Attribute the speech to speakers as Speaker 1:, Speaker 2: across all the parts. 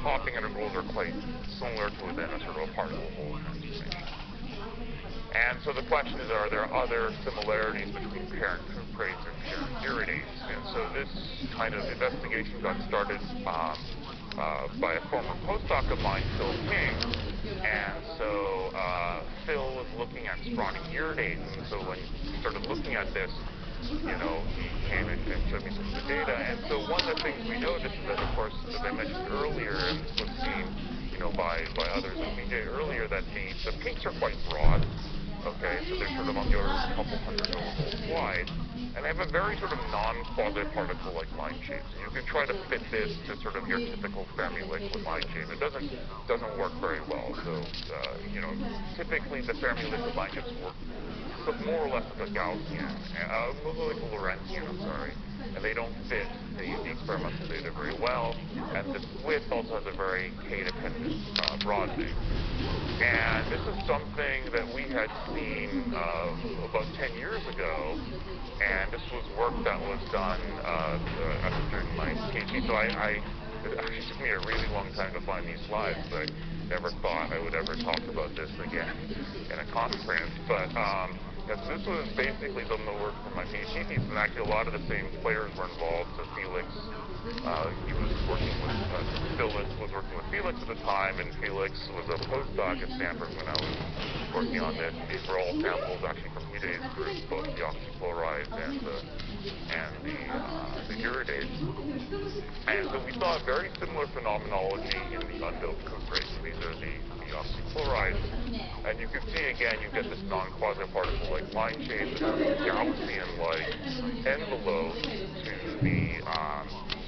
Speaker 1: hopping intervals are quite similar to within a sort of a particle hole transformation. And so the question is, are there other similarities between parent cuprates and parent iridates? And so this kind of investigation got started by a former postdoc of mine, Phil King. And so Phil was looking at spawning iridates, and so when he started looking at this, he came and showed me some of the data. And so one of the things we noticed is that, of course, as I mentioned earlier, and this was seen, by others in BJ earlier, that the peaks are quite broad. Okay, so they're sort of on the order of a couple hundred millivolts wide, and they have a very sort of non-quasi-particle-like line shape. So you can try to fit this to sort of your typical Fermi liquid line shape. It doesn't work very well. So typically the Fermi liquid line shapes work more or less as a Gaussian, like a Lorentzian, I'm sorry, and they don't fit the experimental data very well. And this width also has a very k-dependent broadening. And this is something that we had seen about 10 years ago, and this was work that was done during my PhD. So it actually took me a really long time to find these slides, but I never thought I would ever talk about this again in a conference. But so this was basically some of the work from my PhD thesis, and actually a lot of the same players were involved. So Felix, he was working with, Phyllis was working with Felix at the time, and Felix was a postdoc at Stanford when I was working on this. These were all samples actually from Hidei's group, both the oxychlorides and the uridates. And so we saw a very similar phenomenology in the undoped cuprates. So these are the oxychlorides. And you can see, again, you get this non-quasi-particle-like line shape, this Gaussian-like envelope to the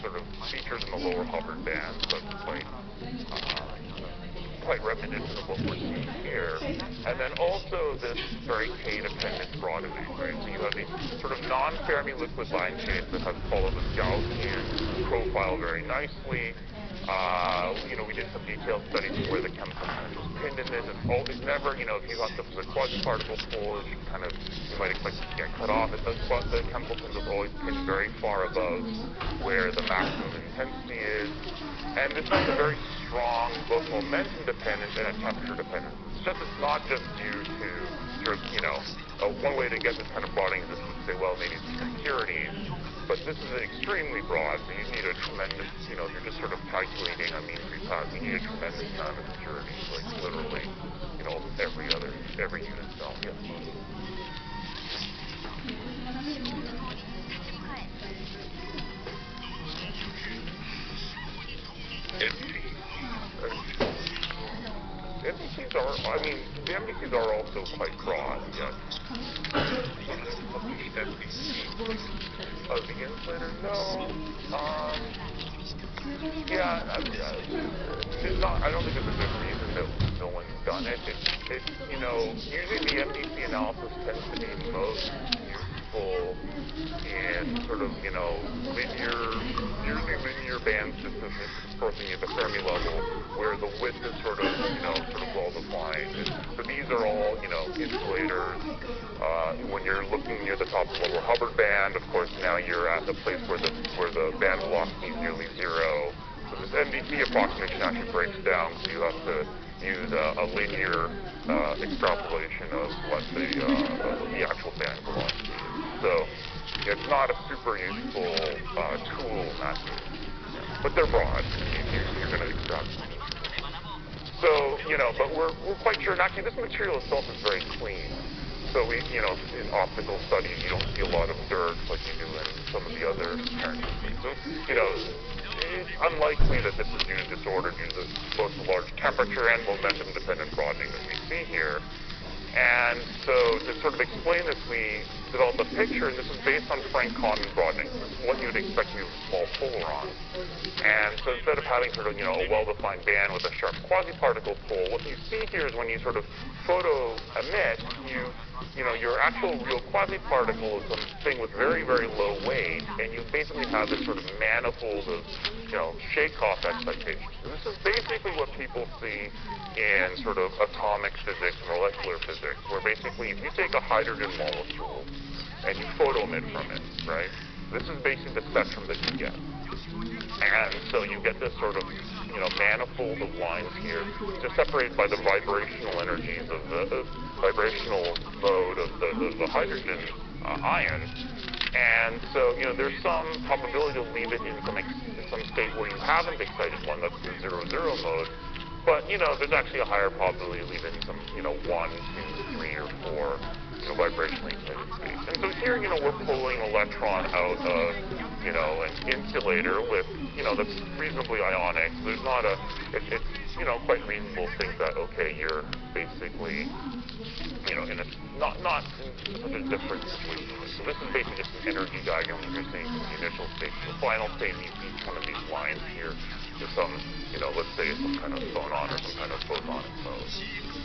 Speaker 1: sort of features in the lower Hubbard band, so quite reminiscent of what we're seeing here. And then also this very k-dependent broadening, right? So you have these sort of non-Fermi liquid line shapes that have followed this Gaussian profile very nicely. We did some detailed studies of where the chemical kind of was pinned in this. It's never, if you got the quasi-particle pool, you might expect it to get cut off. The chemical pins are always pinned very far above where the maximum intensity is. And this has a very strong both momentum dependence and a temperature dependence. It's not just due to one way to get this kind of broadening is to say, well, maybe it's impurities, but this is extremely broad, so you need a tremendous, if you're just sort of calculating a mean free path, you need a tremendous amount of impurities, like literally, every unit cell. Yeah. MDCs are, the MDCs are also quite broad, yes. The insulator? No. I don't think it's a good reason that no one's done it. Usually the MDC analysis tends to be most useful in sort of, linear band systems, dispersing at the Fermi level, where the width is sort of well defined. So these are all, insulators. When you're looking near the top of the lower Hubbard band, of course, now you're at the place where the band velocity is nearly zero. So this MDC approximation actually breaks down, so you have to use a linear extrapolation of what the actual band velocity is. So it's not a super useful tool in that case. But they're broad. You're going to extrapolate. So, but we're quite sure, and actually this material itself is very clean. So in optical studies, you don't see a lot of dirt like you do in some of the other parent systems. So, it's unlikely that this is due to disorder due to both the large temperature and momentum-dependent broadening that we see here. And so to sort of explain this, we developed a picture, and this is based on Frank-Condon broadening. So this is what you would expect to be a small polaron. And so instead of having sort of, a well-defined band with a sharp quasi-particle pole, what you see here is when you sort of photo-emit, your actual real quasi-particle is something with very, very low weight, and you basically have this sort of manifold of, shake-off expectations. And this is basically what people see in sort of atomic physics, molecular physics, where basically if you take a hydrogen molecule and you photo-emit from it, right, this is basically the spectrum that you get. And so you get this sort of, manifold of lines here, just separated by the vibrational energies of the vibrational mode of the hydrogen ion. And so, there's some probability to leave it in some state where you haven't excited one, that's the 0, 0 mode. But, there's actually a higher probability to leave it in some, 1, 2, 3, or 4, vibrationally excited states. And so here, we're pulling an electron out of, an insulator with, that's reasonably ionic. So there's not it's, quite reasonable to think that, okay, you're basically, in a, not in such a different situation. So this is basically just an energy diagram that you're seeing from the initial state to the final state. And you see kind of these lines here to some, let's say some kind of phonon or some kind of photonic mode.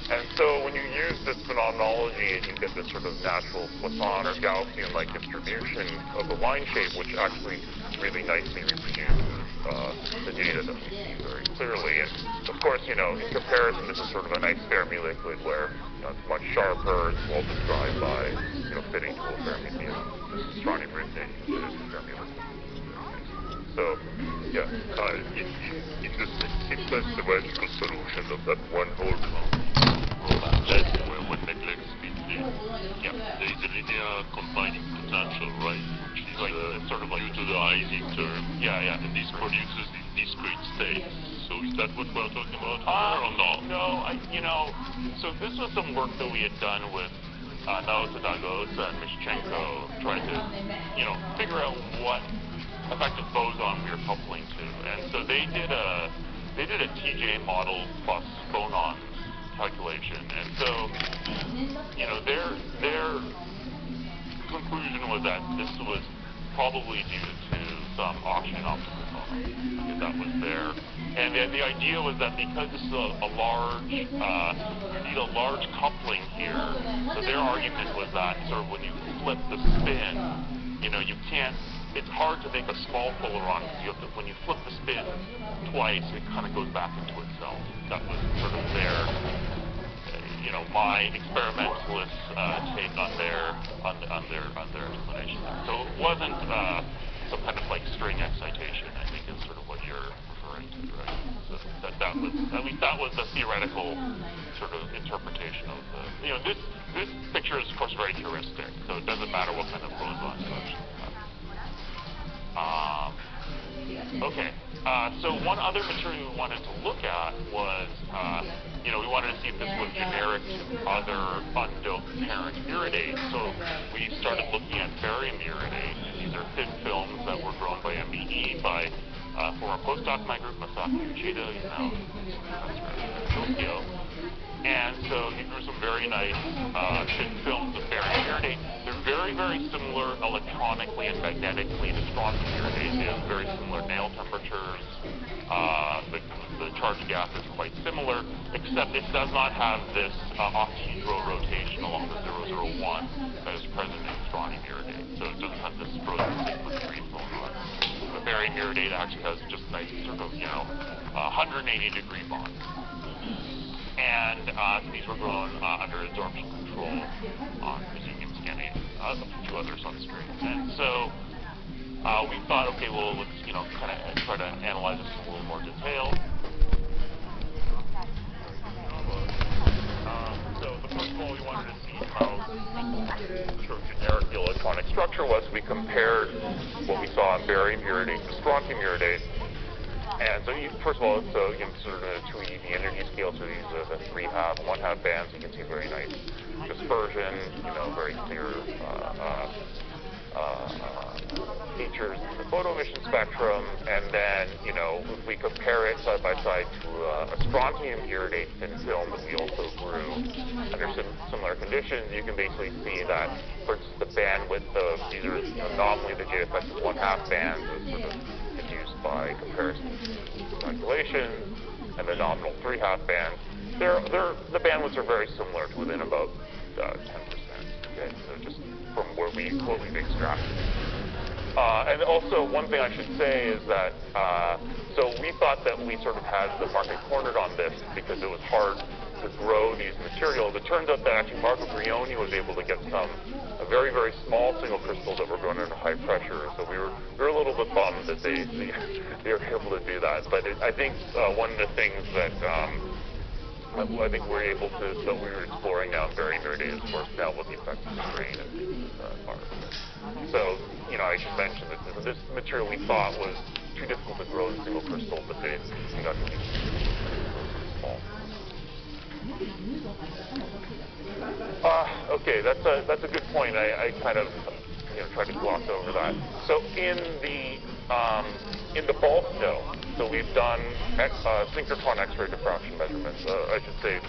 Speaker 1: And so when you use this phenomenology, you get this sort of natural Poisson or Gaussian-like distribution of the line shape, which actually really nicely reproduces the data that we see very clearly. And of course, in comparison, this is sort of a nice Fermi liquid where it's much sharper, it's well described by fitting to a Fermi, strontium radiation fitted to Fermi liquid. So, yeah.
Speaker 2: In the simplest logical solution of that one whole where one neglects spin, there is a linear combining potential, right? Which is like sort of due to the Ising term. And this produces these discrete states. So is that what we're talking about here or not?
Speaker 1: No, so this was some work that we had done with Naoto Dagosa and Mishchenko, trying to, figure out what effective boson we were coupling to. And so they did a TJ model plus phonon calculation. And so, their conclusion was that this was probably due to some oxygen optical phonon that was there. And the idea was that because this is a large, you need a large coupling here. So their argument was that sort of when you flip the spin, you can't. It's hard to make a small polaron because you have to, when you flip the spin twice, it kind of goes back into itself. That was sort of their, my experimentalist take on their explanation. So it wasn't some kind of like string excitation, I think, is sort of what you're referring to, right? So that was, at least that was the theoretical sort of interpretation of the, this picture is of course very heuristic, so it doesn't matter what kind of boson you actually have. Okay, so one other material we wanted to look at was, we wanted to see if this was generic to other undoped parent iridates. So we started looking at barium iridate, and these are thin films that were grown by MBE by former postdoc in my group, Masaki Uchida, who's now in Tokyo. And so these are some very nice thin films of barium iridate. They're very, very similar electronically and magnetically to strontium iridate. They have very similar nail temperatures. The charge gap is quite similar, except it does not have this octahedral rotation along the 001 that is present in strontium iridate. So it doesn't have this frozen 6.3 phonon. The barium iridate actually has just nice sort of, 180-degree bonds. And these were grown under absorption control on presumium scanning of two other substrates. And so we thought, okay, well, let's kind of try to analyze this in a little more detail. So first of all, we wanted to see how sort of generic the electronic structure was. We compared what we saw in barium iridate to strontium iridate. And so, first of all, so you can sort of a 2eV energy scale. So these are the 3-half, 1/2 bands. You can see very nice dispersion, very clear features in the photo emission spectrum. And then, if we compare it side by side to a strontium iridate thin film that we also grew under similar conditions, you can basically see that, for instance, the bandwidth of these are nominally the JFX is 1/2 bands is sort of induced by comparison calculations, and the nominal 3/2 bands. The bandwidths are very similar to within about 10%. Okay, so just from what we've extracted. And also, one thing I should say is that, so we thought that we sort of had the market cornered on this because it was hard to grow these materials. It turns out that actually Marco Brioni was able to get some very, very small single crystals that were going under high pressure. So we were a little bit bummed that they were able to do that. But I think one of the things that I think we're able to, that we were exploring now in varying days, of course, now what the effects of the strain are. So, I should mention that this material we thought was too difficult to grow in single crystal, but they got to be small. Okay, that's a good point. I kind of tried to gloss over that. So in the bulk dome, so we've done synchrotron X-ray diffraction measurements. I should say,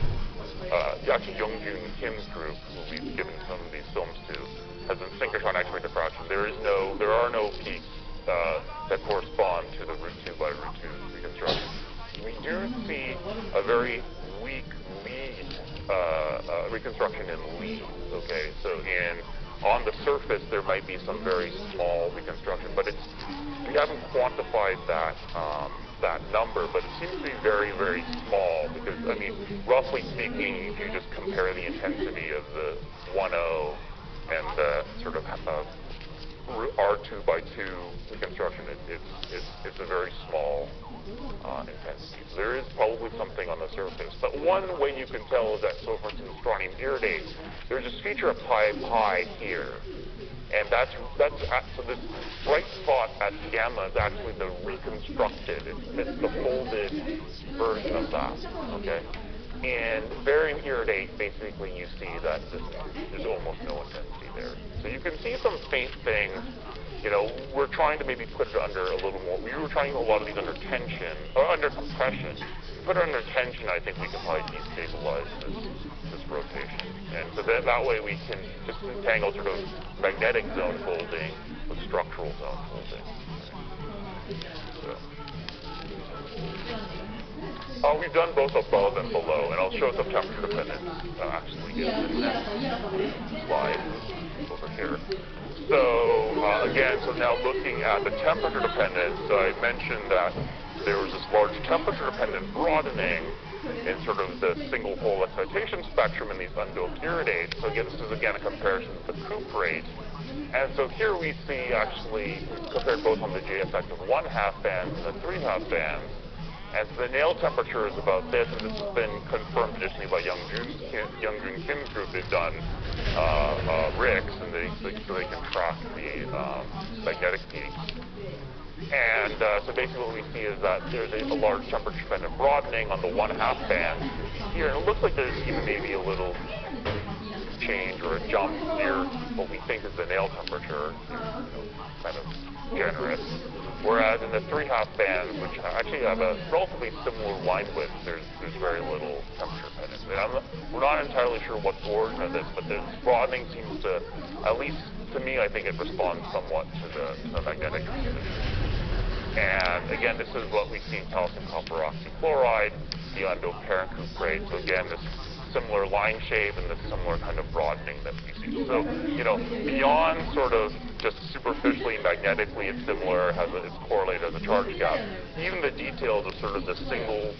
Speaker 1: actually Young-Jun Kim's group, who we've given some of these films to, has done synchrotron X-ray diffraction. There are no peaks that correspond to the root 2 by root 2 reconstruction. We do see a very weak lead reconstruction in leads. Okay, so on the surface there might be some very small reconstruction, but we haven't quantified that number, but it seems to be very, very small because, I mean, roughly speaking, if you just compare the intensity of the 1.0 and the sort of R2 by 2 reconstruction, it's a very small intensity. So there is probably something on the surface. But one way you can tell is that, so for instance, strontium iridate, there's this feature of pi here. And so this bright spot at gamma is actually the reconstructed, it's the folded version of that, okay? In barium iridate, basically you see that there's almost no intensity there. So you can see some faint things. We're trying to maybe put it under a little more. We were trying a lot of these under tension, or under compression. Put it under tension, I think we can probably destabilize this rotation. And so that way we can just entangle sort of magnetic zone folding with structural zone folding. So. We've done both above and below, and I'll show some temperature dependence actually in the next slide over here. So again, so now looking at the temperature dependence, so I mentioned that there was this large temperature dependent broadening in sort of the single hole excitation spectrum in these undoped iridates. So again, this is again a comparison with the cuprate. And so here we see actually compared both on the J effect of 1/2 bands and the 3/2 bands. And so the nail temperature is about this, and this has been confirmed additionally by Young-Jun Kim's group. They've done RICs, and so they can track the magnetic peaks. And so basically what we see is that there's a large temperature-dependent broadening on the 1/2 band here, and it looks like there's even maybe a little change or a jump near what we think is the nail temperature, kind of generous. Whereas in the 3/2 bands, which actually have a relatively similar line width, there's very little temperature dependence. We're not entirely sure what's the origin of this, but this broadening seems to, at least to me, I think it responds somewhat to the magnetic condition. And again, this is what we see in calcium copper oxychloride, the undoped parent cuprate. So again, this similar line shape and this similar kind of broadening that we see. So, beyond sort of just superficially magnetically it's similar, it's correlated as a charge gap, even the details of sort of the single,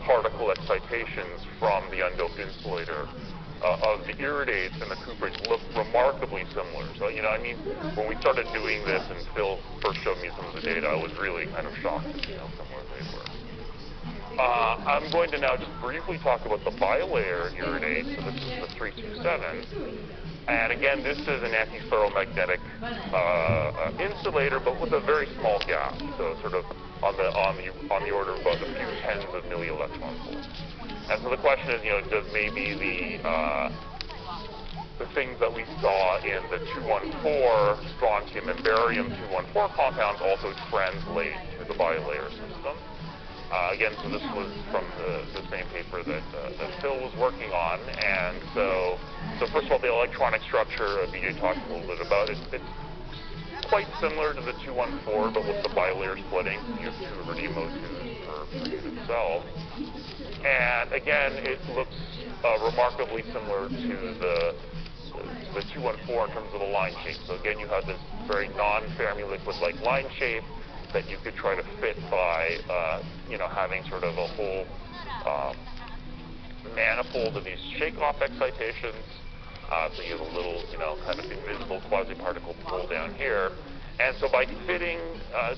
Speaker 1: particle excitations from the undoped insulator of the iridates and the cuprates look remarkably similar. So, when we started doing this and Phil first showed me some of the data, I was really kind of shocked to see how similar they were. I'm going to now just briefly talk about the bilayer iridate. So this is the 327. And again, this is an antiferromagnetic insulator, but with a very small gap. So sort of on the order of about a few tens of millielectron volts. And so the question is, does maybe the things that we saw in the 214 strontium and barium 214 compounds also translate to the bilayer system? Again, so this was from the same paper that Phil was working on, and so first of all, the electronic structure BJ talked a little bit about it. It's quite similar to the 214, but with the bilayer splitting. You have 2 iridium O2s per unit cell, and again, it looks remarkably similar to the 214 in terms of the line shape. So again, you have this very non-Fermi liquid-like line shape that you could try to fit by, having sort of a whole manifold of these shake-off excitations. So you have a little, kind of invisible quasi-particle pull down here. And so by fitting,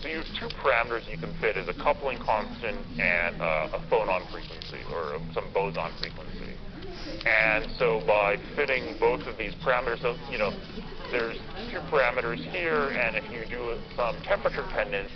Speaker 1: so you have two parameters you can fit as a coupling constant and a phonon frequency, or some boson frequency. And so by fitting both of these parameters, so, there's two parameters here, and if you do some temperature dependence,